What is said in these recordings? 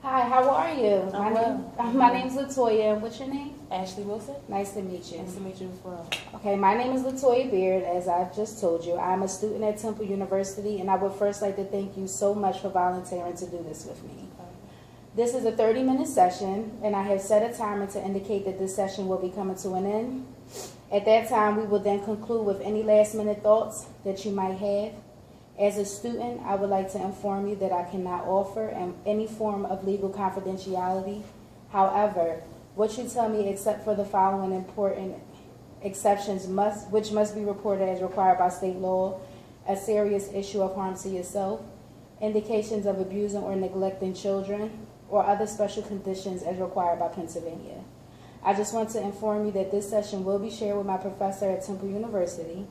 Hi, how are you? My name's Latoya. What's your name? Ashley Wilson. Nice to meet you. Nice to meet you as well. Okay, my name is Latoya Beard. As I've just told you, I'm a student at Temple University, and I would first like to thank you so much for volunteering to do this with me. This is a 30-minute session, and I have set a timer to indicate that this session will be coming to an end. At that time, we will then conclude with any last-minute thoughts that you might have. As a student, I would like to inform you that I cannot offer any form of legal confidentiality. However, what you tell me, except for the following important exceptions, which must be reported as required by state law: a serious issue of harm to yourself, indications of abusing or neglecting children, or other special conditions as required by Pennsylvania. I just want to inform you that this session will be shared with my professor at Temple University.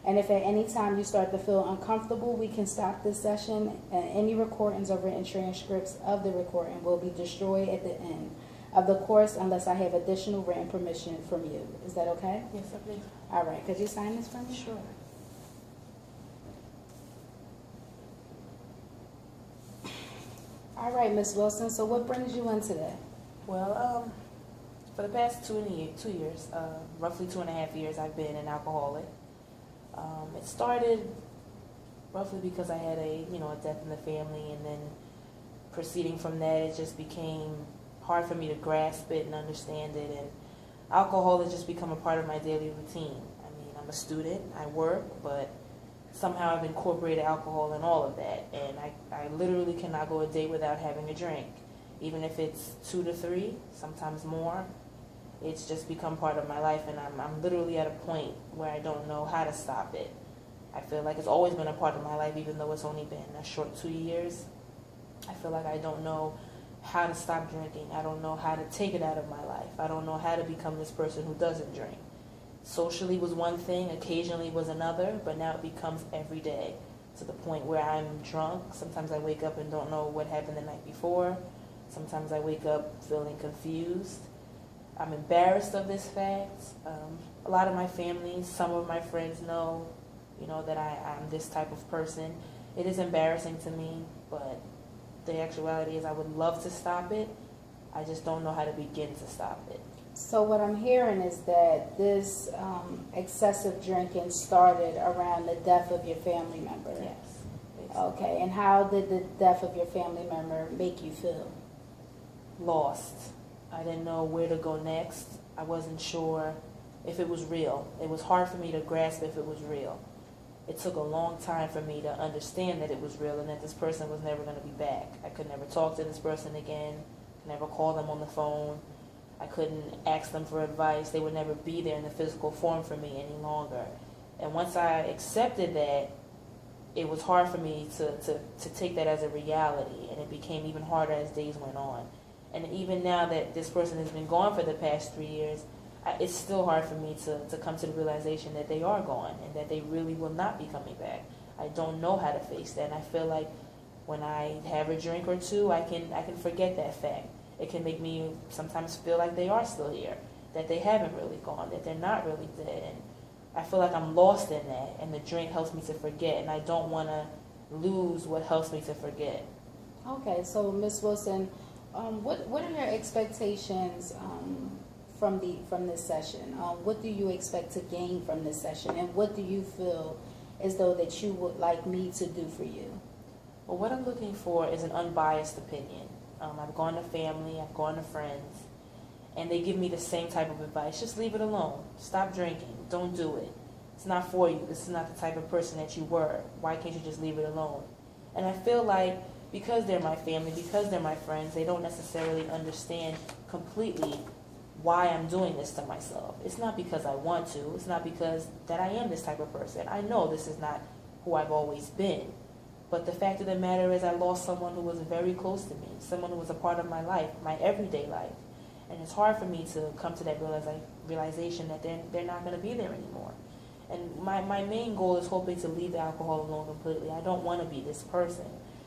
And if at any time you start to feel uncomfortable, we can stop this session, and any recordings or written transcripts of the recording will be destroyed at the end of the course unless I have additional written permission from you. Is that okay? Yes, I believe. All right. Could you sign this for me? Sure. All right, Ms. Wilson. So what brings you in today? Well, for the past 2 years, roughly 2.5 years, I've been an alcoholic. It started roughly because I had a death in the family, and then proceeding from that, it just became hard for me to grasp it and understand it, and alcohol has just become a part of my daily routine. I mean, I'm a student, I work, but somehow I've incorporated alcohol in all of that, and I literally cannot go a day without having a drink, even if it's 2 to 3, sometimes more. It's just become part of my life, and I'm literally at a point where I don't know how to stop it. I feel like it's always been a part of my life, even though it's only been a short 2 years. I feel like I don't know how to stop drinking. I don't know how to take it out of my life. I don't know how to become this person who doesn't drink. Socially was one thing, occasionally was another, but now it becomes every day, to the point where I'm drunk. Sometimes I wake up and don't know what happened the night before. Sometimes I wake up feeling confused. I'm embarrassed of this fact. A lot of my family, some of my friends know, that I'm this type of person. It is embarrassing to me, but the actuality is I would love to stop it. I just don't know how to begin to stop it. So what I'm hearing is that this excessive drinking started around the death of your family member. Yes. Basically. Okay, and how did the death of your family member make you feel? Lost. I didn't know where to go next. I wasn't sure if it was real. It was hard for me to grasp if it was real. It took a long time for me to understand that it was real and that this person was never going to be back. I could never talk to this person again, never call them on the phone. I couldn't ask them for advice. They would never be there in the physical form for me any longer. And once I accepted that, it was hard for me to take that as a reality, and it became even harder as days went on. And even now that this person has been gone for the past 3 years, it's still hard for me to come to the realization that they are gone and that they really will not be coming back. I don't know how to face that, and I feel like when I have a drink or two, I can forget that fact. It can make me sometimes feel like they are still here, that they haven't really gone, that they're not really dead. And I feel like I'm lost in that, and the drink helps me to forget, and I don't want to lose what helps me to forget. Okay, so Ms. Wilson, what are your expectations from this session? What do you expect to gain from this session, and what do you feel as though that you would like me to do for you? Well, what I'm looking for is an unbiased opinion. I've gone to family, I've gone to friends, and they give me the same type of advice. Just leave it alone. Stop drinking. Don't do it. It's not for you. This is not the type of person that you were. Why can't you just leave it alone? And I feel like because they're my family, because they're my friends, they don't necessarily understand completely why I'm doing this to myself. It's not because I want to. It's not because that I am this type of person. I know this is not who I've always been. But the fact of the matter is I lost someone who was very close to me, someone who was a part of my life, my everyday life. And it's hard for me to come to that realization that they're not going to be there anymore. And my main goal is hoping to leave the alcohol alone completely. I don't want to be this person.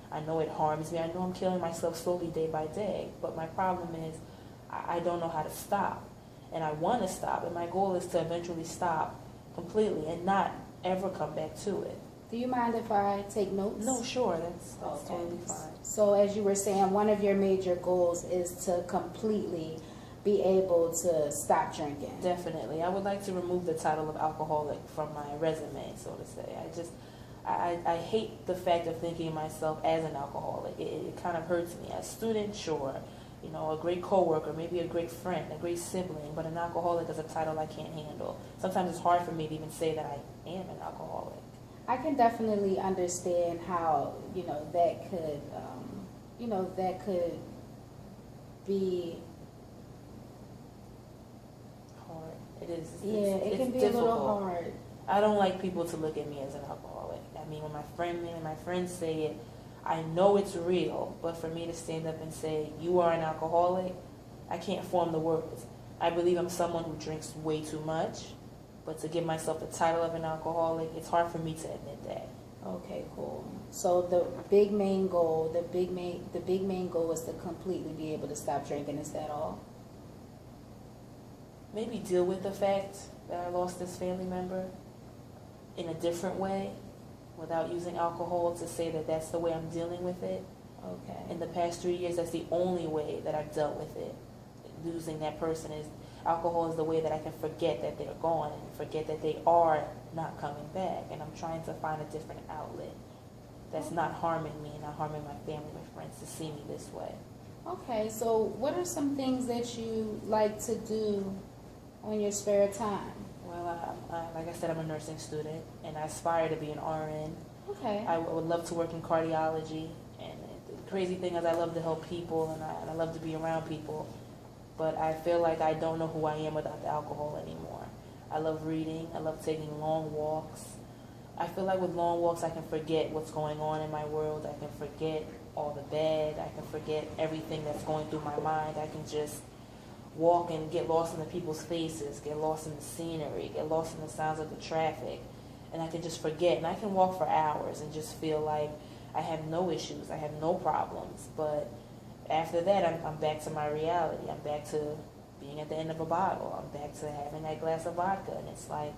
I know it harms me. I know I'm killing myself slowly day by day. But my problem is I don't know how to stop. And I want to stop. And my goal is to eventually stop completely and not ever come back to it. Do you mind if I take notes? No, sure, that's Okay. totally fine. So as you were saying, one of your major goals is to completely be able to stop drinking. Definitely. I would like to remove the title of alcoholic from my resume, so to say. I hate the fact of thinking of myself as an alcoholic. It kind of hurts me. A student, sure. You know, a great coworker, maybe a great friend, a great sibling, but an alcoholic is a title I can't handle. Sometimes it's hard for me to even say that I am an alcoholic. I can definitely understand how, that could, that could be Hard. It is. it can be difficult. a little hard. I don't like people to look at me as an alcoholic. I mean, when my friends say it, I know it's real, but for me to stand up and say, you are an alcoholic, I can't form the words. I believe I'm someone who drinks way too much, but to give myself the title of an alcoholic, it's hard for me to admit that. Okay, cool. So the big main goal is to completely be able to stop drinking. Is that all? Maybe deal with the fact that I lost this family member in a different way without using alcohol to say that that's the way I'm dealing with it. Okay. In the past 3 years, that's the only way that I've dealt with it. Losing that person is, alcohol is the way that I can forget that they're gone and forget that they are not coming back. And I'm trying to find a different outlet that's not harming me and not harming my family, my friends, to see me this way. Okay, so what are some things that you like to do on your spare time? Well, like I said, I'm a nursing student, and I aspire to be an RN. Okay. I would love to work in cardiology, and the crazy thing is I love to help people, and I love to be around people, but I feel like I don't know who I am without the alcohol anymore. I love reading. I love taking long walks. I feel like with long walks I can forget what's going on in my world. I can forget all the bad. I can forget everything that's going through my mind. I can just walk and get lost in the people's faces, get lost in the scenery, get lost in the sounds of the traffic, and I can just forget. And I can walk for hours and just feel like I have no issues, I have no problems. But after that, I'm back to my reality. I'm back to being at the end of a bottle. I'm back to having that glass of vodka. And it's like,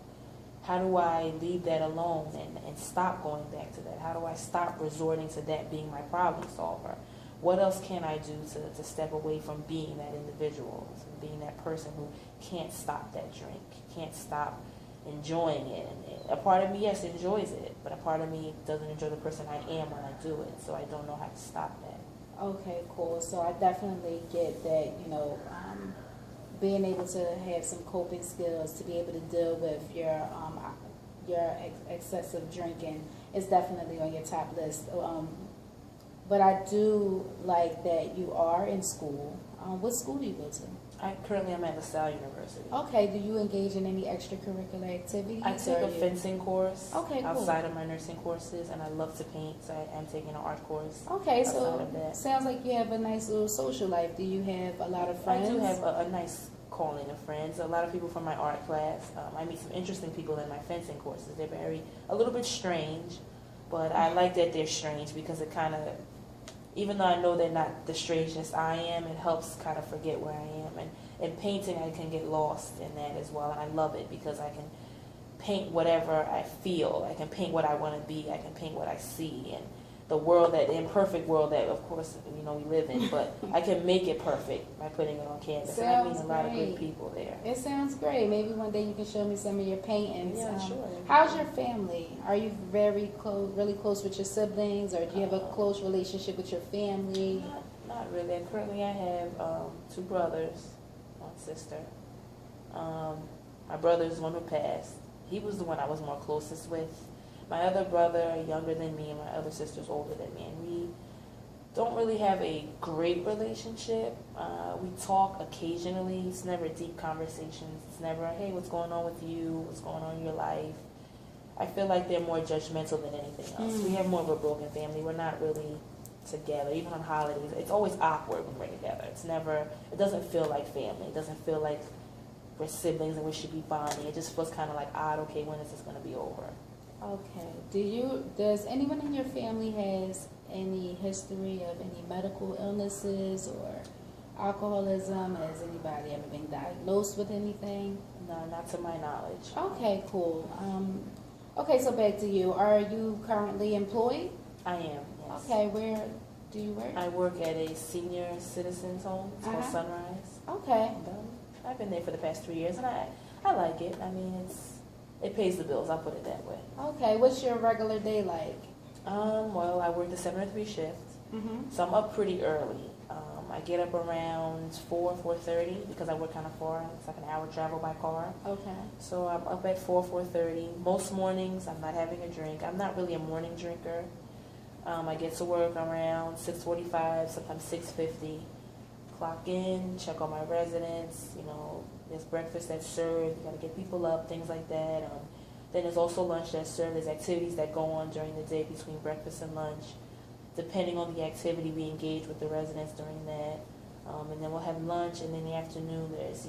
how do I leave that alone and stop going back to that? How do I stop resorting to that being my problem solver? What else can I do to step away from being that individual, from being that person who can't stop that drink, can't stop enjoying it? And a part of me, yes, enjoys it, but a part of me doesn't enjoy the person I am when I do it, so I don't know how to stop that. Okay, cool. So I definitely get that, being able to have some coping skills to be able to deal with your excessive drinking is definitely on your top list. But I do like that you are in school. What school do you go to? Currently I'm at LaSalle University. Okay, do you engage in any extracurricular activities? I take a fencing course outside of my nursing courses, and I love to paint, so I am taking an art course. Okay, so sounds like you have a nice little social life. Do you have a lot of friends? I do have a nice calling of friends. A lot of people from my art class. I meet some interesting people in my fencing courses. They're a little bit strange, but I like that they're strange because it kind of, even though I know they're not the strangest I am, it helps kind of forget where I am. And in painting, I can get lost in that as well. And I love it because I can paint whatever I feel. I can paint what I want to be. I can paint what I see. And the imperfect world that, of course, we live in. But I can make it perfect by putting it on canvas. And I meet a lot of good people there. It sounds great. Maybe one day you can show me some of your paintings. Yeah, sure. How's your family? Are you very close, really close with your siblings, or do you have a close relationship with your family? Not really. Currently, I have 2 brothers, 1 sister. My brother is the one who passed. He was the one I was more closest with. My other brother, younger than me, and my other sister's older than me, and we don't really have a great relationship. We talk occasionally. It's never deep conversations. It's never, hey, what's going on with you? What's going on in your life? I feel like they're more judgmental than anything else. We have more of a broken family. We're not really together, even on holidays. It's always awkward when we're together. It doesn't feel like family. It doesn't feel like we're siblings and we should be bonding. It just feels kind of like odd. Okay, when is this going to be over? Okay. Does anyone in your family has any history of any medical illnesses or alcoholism? Has anybody ever been diagnosed with anything? No, not to my knowledge. Okay, cool. Okay, so back to you. Are you currently employed? I am, yes. Okay, where do you work? I work at a senior citizens home. It's called Uh-huh. Sunrise. Okay. And, I've been there for the past 3 years, and I like it. I mean, it pays the bills, I'll put it that way. Okay, what's your regular day like? Well, I work the 7 to 3 shift, Mm-hmm. so I'm up pretty early. I get up around 4:30 because I work kind of far. It's like an hour travel by car. Okay. So I'm up at 4:30. Most mornings I'm not having a drink. I'm not really a morning drinker. I get to work around 6:45, sometimes 6:50. Clock in, check on my residents. You know, there's breakfast that's served. You got to get people up, things like that. Then there's also lunch that's served. There's activities that go on during the day between breakfast and lunch. Depending on the activity, we engage with the residents during that. And then we'll have lunch, and in the afternoon there's,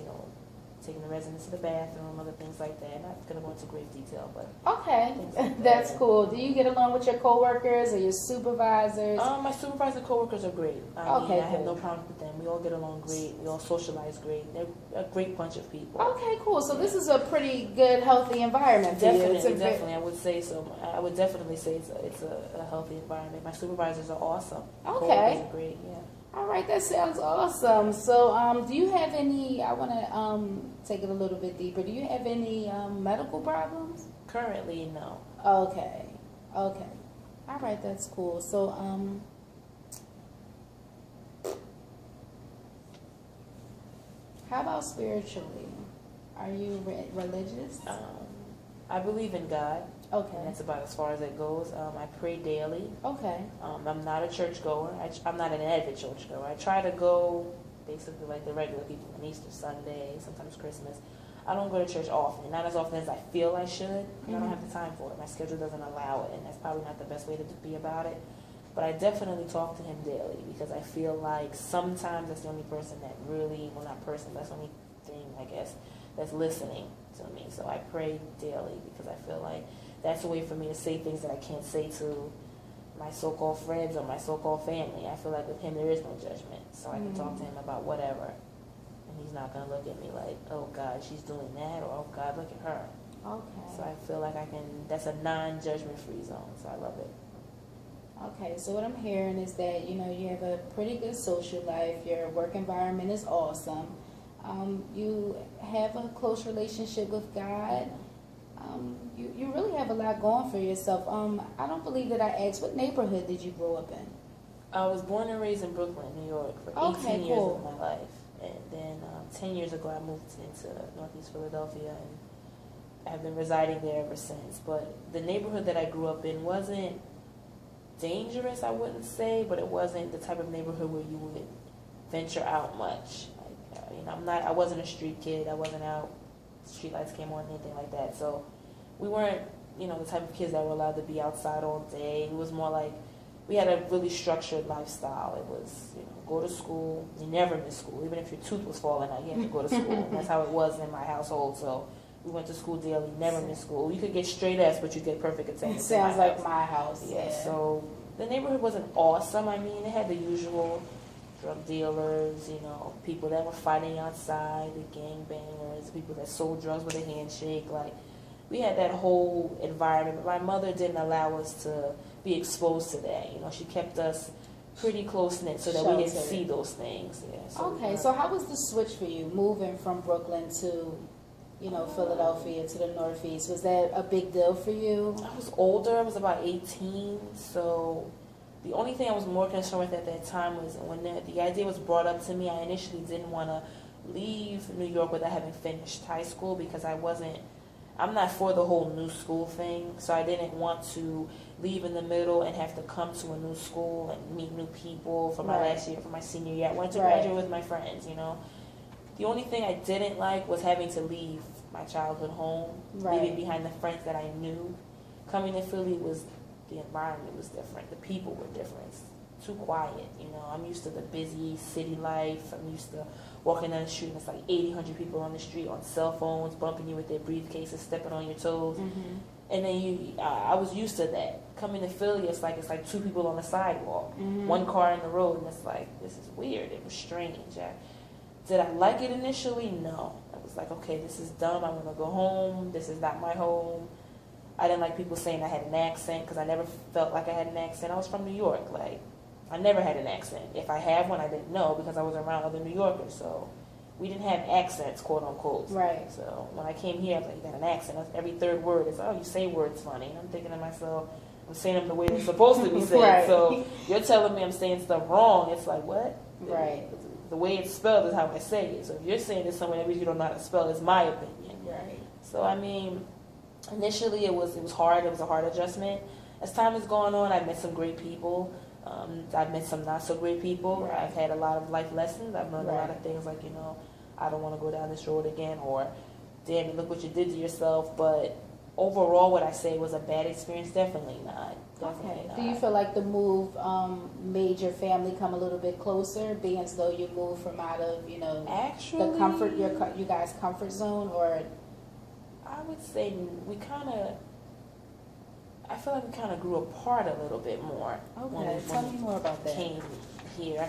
taking the residents to the bathroom, other things like that. Not going to go into great detail, but Okay, things like that's that. cool. Do you get along with your coworkers or your supervisors? My supervisor coworkers are great. Okay, I have cool. no problems with them. We all get along great. We all socialize great. They're a great bunch of people. Okay, cool. So this is a pretty good, healthy environment for you. It's Definitely, I would say so. I would definitely say it's a healthy environment. My supervisors are awesome. Okay. Coworkers are great. Yeah. All right, that sounds awesome. So, do you have any? I want to take it a little bit deeper. Do you have any medical problems? Currently, no. Okay, okay. All right, that's cool. So, how about spiritually? Are you religious? I believe in God. And Okay, that's about as far as it goes. I pray daily. okay, I'm not a churchgoer. I'm not an avid churchgoer. I try to go basically like the regular people on Easter Sunday, sometimes Christmas. I don't go to church often, not as often as I feel I should. And I don't have the time for it. My schedule doesn't allow it, and that's probably not the best way to be about it. But I definitely talk to him daily because I feel like sometimes that's the only person that really, well, not person, but that's the only thing, I guess, that's listening to me. So I pray daily because I feel like that's a way for me to say things that I can't say to my so-called friends or my so-called family. I feel like with him there is no judgment, so I can talk to him about whatever, and he's not going to look at me like, oh God, she's doing that, or oh God, look at her. okay. So I feel like that's a non-judgment free zone, so I love it. Okay, so what I'm hearing is that, you have a pretty good social life. Your work environment is awesome. You have a close relationship with God. You really have a lot going for yourself. I don't believe that I asked, what neighborhood did you grow up in? I was born and raised in Brooklyn, New York, for 18 Okay, years cool. of my life. And then 10 years ago, I moved into Northeast Philadelphia, and I've been residing there ever since. But the neighborhood that I grew up in wasn't dangerous, I wouldn't say, but it wasn't the type of neighborhood where you would venture out much. I wasn't a street kid. I wasn't out. Street lights came on, anything like that. So we weren't, the type of kids that were allowed to be outside all day. It was more like we had a really structured lifestyle. It was, go to school. You never missed school. Even if your tooth was falling out, you had to go to school. And that's how it was in my household. So we went to school daily, never missed school. You could get straight F's, but you get perfect attendance. Sounds like my house. Yeah, so the neighborhood wasn't awesome. I mean, it had the usual drug dealers, people that were fighting outside, the gangbangers, people that sold drugs with a handshake. Like, we had that whole environment, but my mother didn't allow us to be exposed to that. She kept us pretty close-knit so that we didn't see those things. Yeah. So so how was the switch for you, moving from Brooklyn to, Philadelphia to the Northeast? Was that a big deal for you? I was older. I was about 18, so the only thing I was more concerned with at that time was when the idea was brought up to me, I initially didn't want to leave New York without having finished high school because I'm not for the whole new school thing, so I didn't want to leave in the middle and have to come to a new school and meet new people for my last year, for my senior year. I wanted to graduate with my friends, The only thing I didn't like was having to leave my childhood home, leaving behind the friends that I knew. Coming to Philly the environment was different. The people were different. It's too quiet, I'm used to the busy city life. I'm used to walking down the street and it's like 80, 100 people on the street on cell phones, bumping you with their briefcases, stepping on your toes. Mm-hmm. And then I was used to that. Coming to Philly, it's like 2 people on the sidewalk, 1 car in the road, and it's like, this is weird. It was strange. Did I like it initially? No. I was like, okay, this is dumb. I want to go home. This is not my home. I didn't like people saying I had an accent because I never felt like I had an accent. I was from New York. Like, I never had an accent. If I had one, I didn't know because I was around other New Yorkers. So we didn't have accents, quote unquote. Right. So when I came here, I was like, you got an accent. Every third word is, oh, you say words funny. And I'm thinking to myself, I'm saying them the way they're supposed to be said. Right. So you're telling me I'm saying stuff wrong. It's like, what? Right. The way it's spelled is how I say it. So if you're saying it somewhere that means you don't know how to spell, it's my opinion. Right. So I mean, initially it was hard. It was a hard adjustment. As time has gone on, I've met some great people. I've met some not so great people. Right. I've had a lot of life lessons. I've learned a lot Right. of things like, I don't want to go down this road again, or damn, look what you did to yourself. But overall, what I say was a bad experience. Definitely not. Definitely not. Do you feel like the move made your family come a little bit closer, being as though you moved from out of, Actually, the comfort, you guys' comfort zone, or? I would say I feel like we kind of grew apart a little bit more. Okay, tell me more about that. Came here.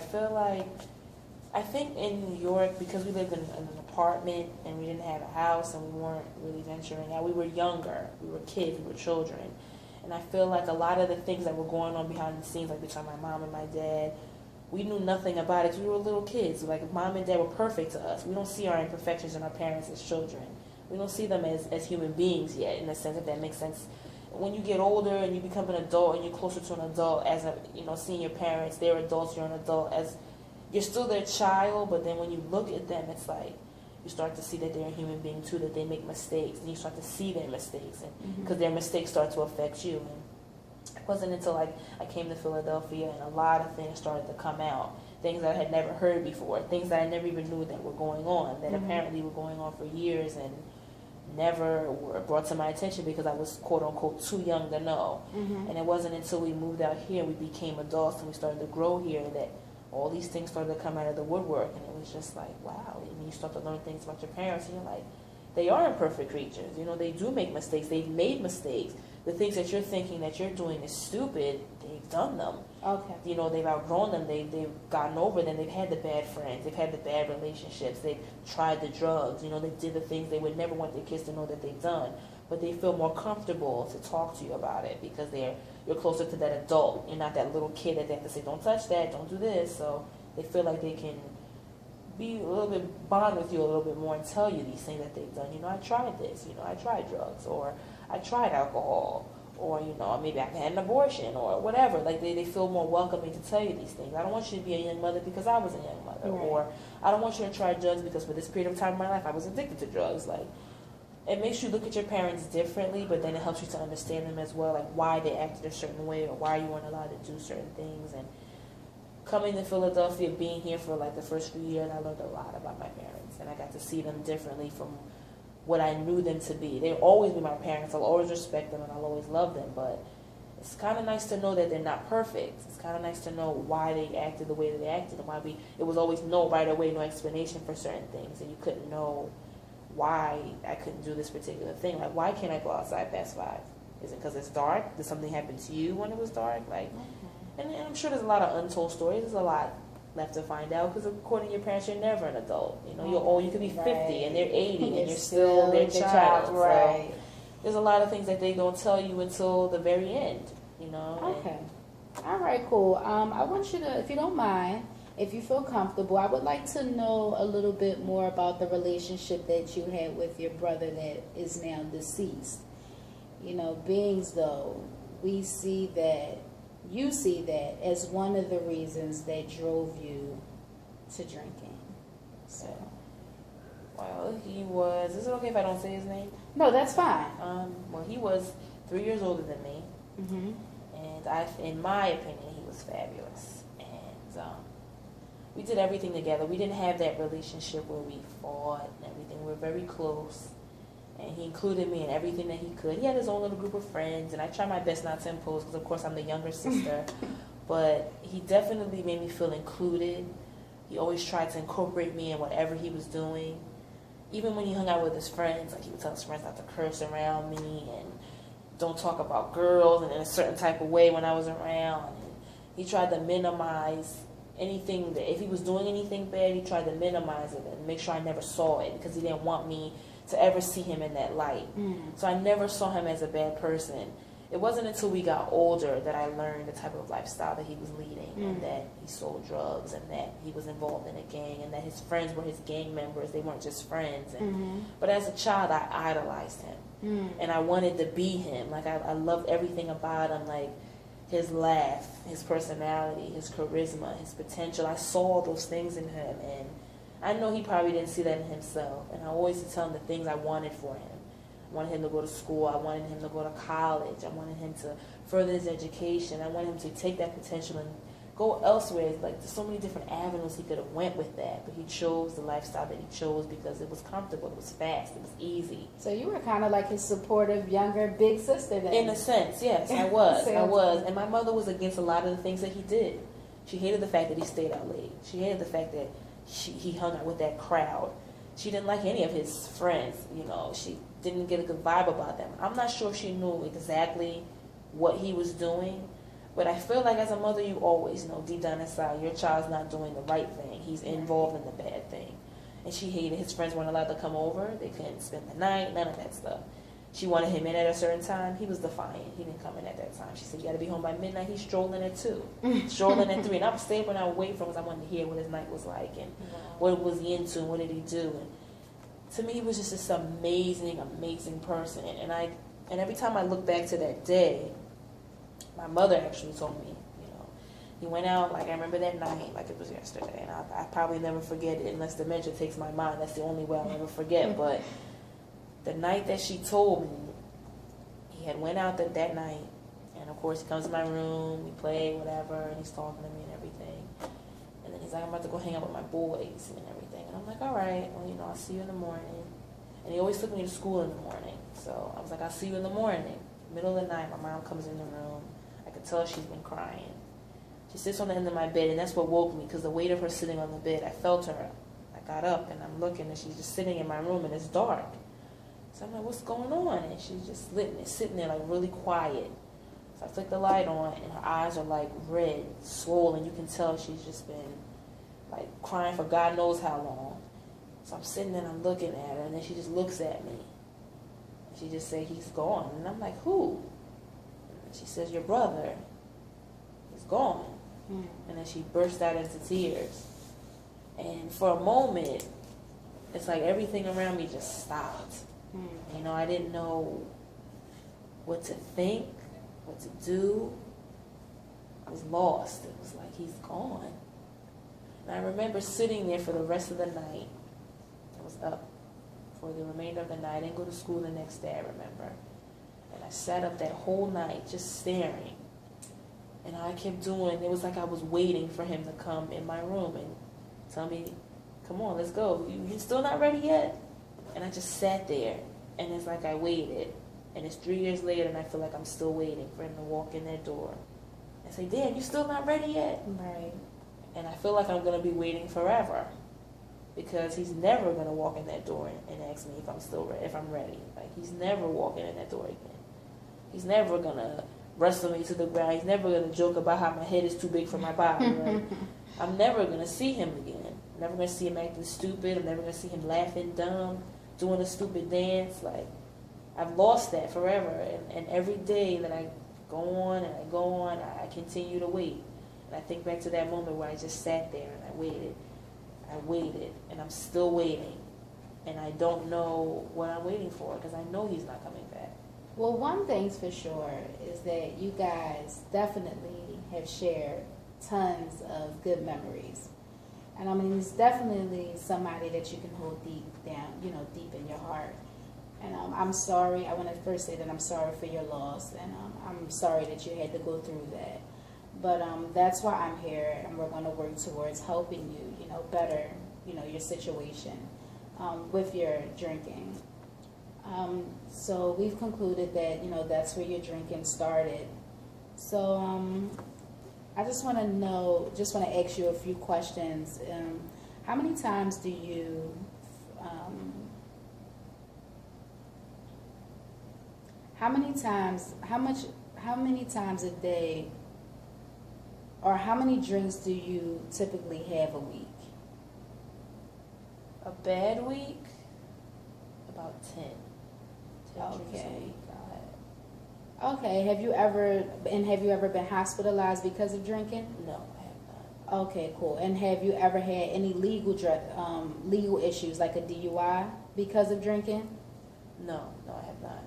I think in New York, because we lived in an apartment and we didn't have a house and we weren't really venturing out, we were younger, we were kids, we were children. And I feel like a lot of the things that were going on behind the scenes, like between my mom and my dad, we knew nothing about it. We were little kids. Like, mom and dad were perfect to us. We don't see our imperfections in our parents as children. We don't see them as human beings yet, in a sense, if that makes sense. When you get older and you become an adult and you're closer to an adult, as seeing your parents, they're adults, you're an adult, as you're still their child, but then when you look at them, it's like you start to see that they're a human being too, that they make mistakes, and you start to see their mistakes, and because their mistakes start to affect you. And it wasn't until I came to Philadelphia and a lot of things started to come out, things that I had never heard before, things that I never even knew that were going on, that apparently were going on for years and never were brought to my attention because I was, quote unquote, too young to know. And it wasn't until we moved out here, we became adults and we started to grow here, that all these things started to come out of the woodwork. And it was just like, wow. And you start to learn things about your parents and you're like, they are imperfect creatures. They do make mistakes. They've made mistakes. The things that you're thinking that you're doing is stupid, they've done them. Okay. They've outgrown them. They've gotten over them. They've had the bad friends. They've had the bad relationships. They've tried the drugs. They did the things they would never want their kids to know that they've done. But they feel more comfortable to talk to you about it because you're closer to that adult. You're not that little kid that they have to say, don't touch that, don't do this. So they feel like they can be a little bit, bond with you a little bit more and tell you these things that they've done. I tried this. I tried drugs, or I tried alcohol, or maybe I've had an abortion or whatever. Like they feel more welcoming to tell you these things. I don't want you to be a young mother because I was a young mother, right. Or I don't want you to try drugs because for this period of time in my life I was addicted to drugs. Like, it makes you look at your parents differently, but then it helps you to understand them as well, like why they acted a certain way or why you weren't allowed to do certain things. And coming to Philadelphia, being here for like the first few years, I learned a lot about my parents, and I got to see them differently from what I knew them to be. They'll always be my parents. I'll always respect them and I'll always love them, but it's kind of nice to know that they're not perfect. It's kind of nice to know why they acted the way that they acted and why it was always no right away, no explanation for certain things, and you couldn't know why I couldn't do this particular thing. Like, why can't I go outside past 5? Is it because it's dark? Did something happen to you when it was dark? Like, and I'm sure there's a lot of untold stories. There's a lot left to find out because according to your parents, you're never an adult. You're old. You could be 50 and they're 80 and you're still their child. Right. So there's a lot of things that they don't tell you until the very end. Okay. All right. Cool. I want you to, if you don't mind, if you feel comfortable, I would like to know a little bit more about the relationship that you had with your brother that is now deceased. Beings though, you see that as one of the reasons that drove you to drinking. So. Well, he was, is it okay if I don't say his name? No, that's fine. Well, he was 3 years older than me. And in my opinion, he was fabulous. And we did everything together. We didn't have that relationship where we fought and everything. We were very close. And he included me in everything that he could. He had his own little group of friends, and I tried my best not to impose because, of course, I'm the younger sister. But he definitely made me feel included. He always tried to incorporate me in whatever he was doing. Even when he hung out with his friends, like he would tell his friends not to curse around me and don't talk about girls and in a certain type of way when I was around. And he tried to minimize anything that, if he was doing anything bad, he tried to minimize it and make sure I never saw it because he didn't want me to ever see him in that light. So I never saw him as a bad person. It wasn't until we got older that I learned the type of lifestyle that he was leading, and that he sold drugs, and that he was involved in a gang, and that his friends were his gang members. They weren't just friends. But as a child, I idolized him, and I wanted to be him. Like, I loved everything about him, like his laugh, his personality, his charisma, his potential. I saw those things in him, and I know he probably didn't see that in himself. And I always used to tell him the things I wanted for him. I wanted him to go to school. I wanted him to go to college. I wanted him to further his education. I wanted him to take that potential and go elsewhere. Like, there's so many different avenues he could have went with that, but he chose the lifestyle that he chose because it was comfortable, it was fast, it was easy. So you were kind of like his supportive younger big sister then. In a sense, yes, I was. I was. And my mother was against a lot of the things that he did. She hated the fact that he stayed out late. She hated the fact that he hung out with that crowd. She didn't like any of his friends, you know. She didn't get a good vibe about them. I'm not sure she knew exactly what he was doing, but I feel like as a mother, you always know deep down inside your child's not doing the right thing. He's involved in the bad thing. And she hated his friends weren't allowed to come over. They couldn't spend the night, none of that stuff. She wanted him in at a certain time. He was defiant. He didn't come in at that time. She said, you got to be home by midnight. He's strolling at 2, strolling at 3. And I was staying when I would wait for him because I wanted to hear what his night was like and what was he into and what did he do. And to me, he was just this amazing, amazing person. And every time I look back to that day, my mother actually told me, you know, he went out, like I remember that night, like it was yesterday. And I probably never forget it unless dementia takes my mind. That's the only way I'll ever forget. But the night that she told me, he had went out that night. And of course, he comes to my room, we play, whatever, and he's talking to me and everything. And then he's like, I'm about to go hang out with my boys and everything. And I'm like, all right, well, you know, I'll see you in the morning. And he always took me to school in the morning. So I was like, I'll see you in the morning. Middle of the night, my mom comes in the room. I could tell she's been crying. She sits on the end of my bed, and that's what woke me, because the weight of her sitting on the bed, I felt her. I got up, and I'm looking, and she's just sitting in my room, and it's dark. So I'm like, what's going on? And she's just sitting there, like, really quiet. So I flick the light on, and her eyes are, like, red, swollen. You can tell she's just been, like, crying for God knows how long. So I'm sitting there, and I'm looking at her, and then she just looks at me. And she just said, he's gone. And I'm like, who? And she says, your brother. He's gone. And then she burst out into tears. And for a moment, it's like everything around me just stopped. You know, I didn't know what to think, what to do. I was lost. It was like, he's gone. And I remember sitting there for the rest of the night. I was up for the remainder of the night. I didn't go to school the next day, I remember. And I sat up that whole night just staring. And I kept doing, it was like I was waiting for him to come in my room and tell me, come on, let's go. You still not ready yet? And I just sat there, and it's like I waited. And it's 3 years later, and I feel like I'm still waiting for him to walk in that door and say, Dad, you still not ready yet? Right. And I feel like I'm going to be waiting forever, because he's never going to walk in that door and ask me if I'm still ready, if I'm ready. Like, he's never walking in that door again. He's never going to wrestle me to the ground. He's never going to joke about how my head is too big for my body. Like, I'm never going to see him again. I'm never going to see him acting stupid. I'm never going to see him laughing dumb, doing a stupid dance. Like, I've lost that forever. And every day that I go on and I go on, I continue to wait. And I think back to that moment where I just sat there and I waited. I waited, and I'm still waiting. And I don't know what I'm waiting for, because I know he's not coming back. Well, one thing's for sure is that you guys definitely have shared tons of good memories. And I mean, it's definitely somebody that you can hold deep down, you know, deep in your heart. And I'm sorry. I want to first say that I'm sorry for your loss, and I'm sorry that you had to go through that. But that's why I'm here, and we're going to work towards helping you, you know, better, you know, your situation with your drinking. So we've concluded that, you know, that's where your drinking started. So I just want to ask you a few questions. How many times do you, how many times a day, or how many drinks do you typically have a week? A bad week, about 10 drinks a week. Okay. Have you ever been hospitalized because of drinking? No, I have not. Okay, cool. And have you ever had any legal issues like a DUI because of drinking? No, I have not.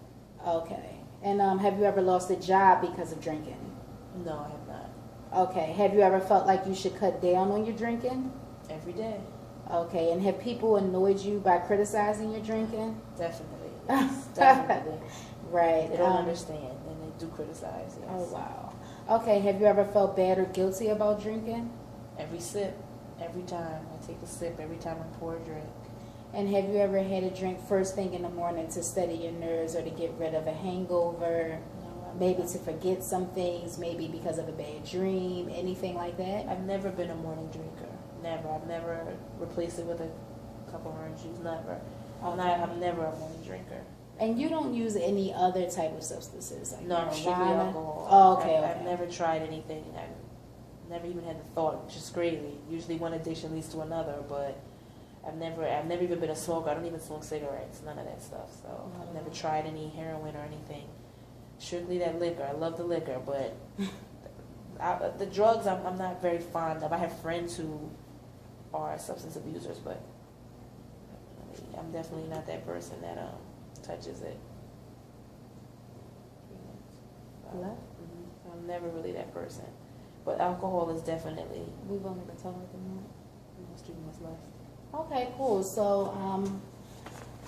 Okay. And have you ever lost a job because of drinking? No, I have not. Okay. Have you ever felt like you should cut down on your drinking? Every day. Okay. And have people annoyed you by criticizing your drinking? Definitely. Yes, definitely. Right. They don't understand, and they do criticize. Yes. Oh, wow. Okay. Have you ever felt bad or guilty about drinking? Every sip, every time. I take a sip every time I pour a drink. And have you ever had a drink first thing in the morning to steady your nerves or to get rid of a hangover? No, Maybe to forget some things, maybe because of a bad dream, anything like that? I've never been a morning drinker. Never. I've never replaced it with a cup of orange juice. Never. I'm never a morning drinker. And you don't use any other type of substances? Like No, strictly marijuana? alcohol. Oh, okay, I've never tried anything. I've never even had the thought, which is crazy. Usually one addiction leads to another, but I've never even been a smoker. I don't even smoke cigarettes, none of that stuff. So I've never tried any heroin or anything. Strictly that liquor. I love the liquor, but the drugs I'm not very fond of. I have friends who are substance abusers, but I'm definitely not that person that touches it. I'm never really that person. But alcohol is definitely. We've only been talking a minute. Almost 3 minutes left. Okay, cool. So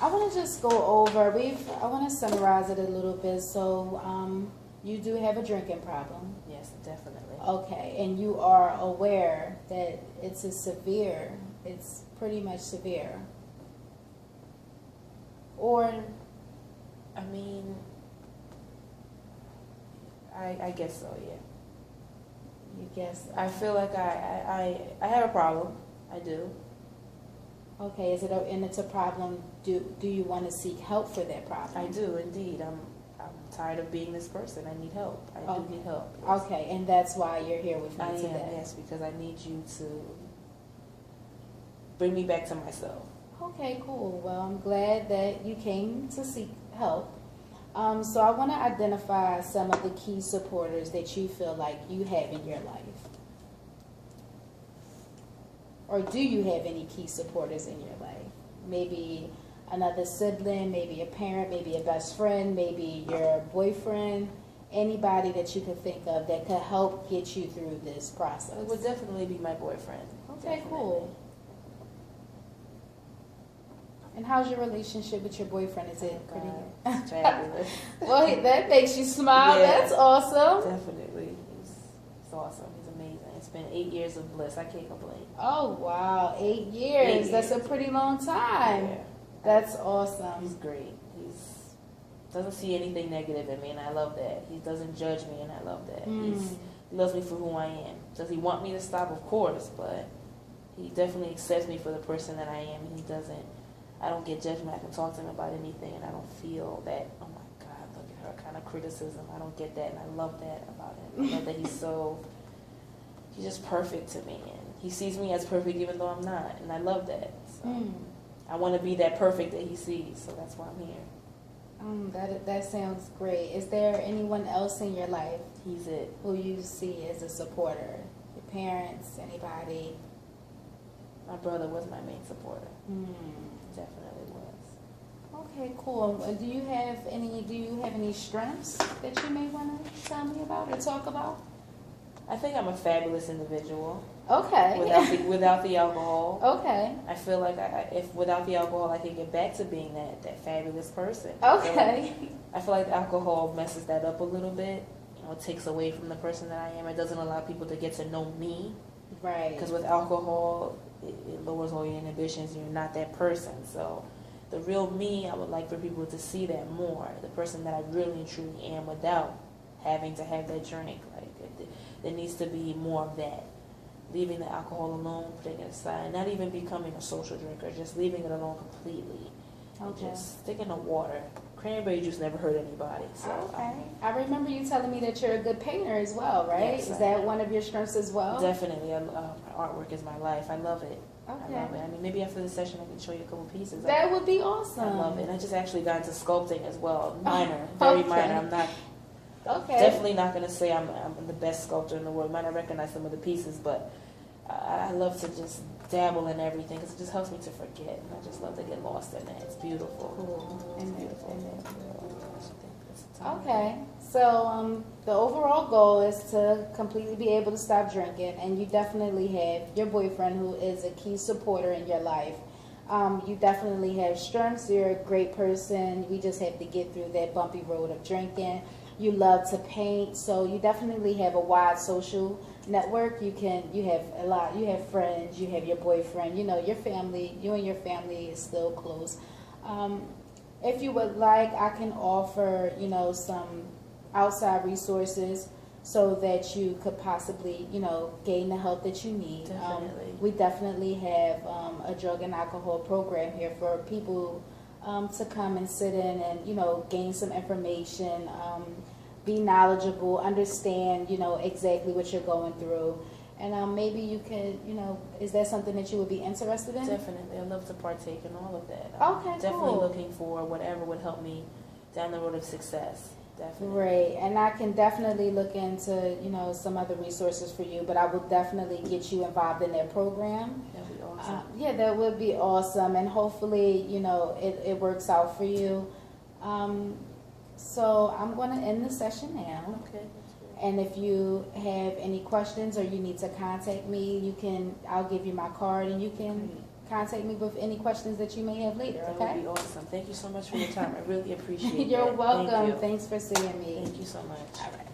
I want to just go over. I want to summarize it a little bit. So you do have a drinking problem. Yes, definitely. Okay, and you are aware that it's pretty much severe. Or, I mean, I guess so. Yeah. you guess. I feel like I have a problem. I do. Okay, and it's a problem. Do you want to seek help for that problem? I do indeed. I'm tired of being this person. I need help. I do need help. Yes. Okay, and that's why you're here with me today. I am, yes, because I need you to bring me back to myself. Okay, cool. Well, I'm glad that you came to seek help. So I want to identify some of the key supporters that you feel like you have in your life. Or do you have any key supporters in your life? Maybe another sibling, maybe a parent, maybe a best friend, maybe your boyfriend, anybody that you could think of that could help get you through this process. It would definitely be my boyfriend. Okay, Definitely. cool. And how's your relationship with your boyfriend? Is it pretty It's fabulous. Well, that makes you smile. Yeah. That's awesome. Definitely. He's awesome. He's amazing. It's been 8 years of bliss. I can't complain. Oh, wow. 8 years. 8 That's a years. pretty long time. Yeah. That's awesome. He's great. Doesn't see anything negative in me, and I love that. He doesn't judge me, and I love that. He loves me for who I am. Does he want me to stop? Of course, but he definitely accepts me for the person that I am, and he doesn't. I don't get judgment. I can talk to him about anything, and I don't feel that, oh my God, look at her kind of criticism. I don't get that, and I love that about him. I love that he's just perfect to me, and he sees me as perfect even though I'm not, and I love that. So I want to be that perfect that he sees, so that's why I'm here. That sounds great. Is there anyone else in your life He's it. who you see as a supporter? Your parents, anybody? My brother was my main supporter. Definitely was. Okay, cool. Do you have any strengths that you may want to tell me about or talk about? I think I'm a fabulous individual. Okay. Without the alcohol. Okay. I feel like if without the alcohol, I can get back to being that fabulous person. Okay. I feel like alcohol messes that up a little bit. It takes away from the person that I am. It doesn't allow people to get to know me. Right. Because with alcohol, it lowers all your inhibitions and you're not that person. So the real me, I would like for people to see that more. The person that I really and truly am without having to have that drink. Like there needs to be more of that. Leaving the alcohol alone, putting it aside, not even becoming a social drinker, just leaving it alone completely. Okay. Just sticking to water. Cranberry juice never hurt anybody. So Okay. I remember you telling me that you're a good painter as well, right? Yes, Is that one of your strengths as well? definitely, my artwork is my life. I love it. Okay. I love it. I mean, maybe after the session I can show you a couple pieces. That would be awesome. I love it. And I just actually got into sculpting as well. Minor, very minor. I'm not definitely not going to say I'm the best sculptor in the world. I might not recognize some of the pieces, but I love to just dabble in everything because it just helps me to forget. And I just love to get lost in it. It's beautiful. Cool. It's beautiful. Okay. So the overall goal is to completely be able to stop drinking, and you definitely have your boyfriend who is a key supporter in your life. You definitely have strengths. You're a great person. We just have to get through that bumpy road of drinking. You love to paint, so you definitely have a wide social network. You have friends, you have your boyfriend, your family, you and your family is still close. If you would like, I can offer, some outside resources so that you could possibly, gain the help that you need. Definitely. We definitely have a drug and alcohol program here for people to come and sit in and, gain some information, be knowledgeable, understand, exactly what you're going through. And maybe you could, is that something that you would be interested in? Definitely. I'd love to partake in all of that. Okay, definitely cool. looking for whatever would help me down the road of success. Definitely. Great. And I can definitely look into, some other resources for you, but I will definitely get you involved in that program. That'd be awesome. Yeah, that would be awesome. And hopefully, it works out for you. So I'm going to end the session now. Okay. And if you have any questions or you need to contact me, I'll give you my card and you can contact me with any questions that you may have later, okay? That would be awesome. Thank you so much for your time. I really appreciate it. You're welcome. Thank you. Thanks for seeing me. Thank you so much. All right.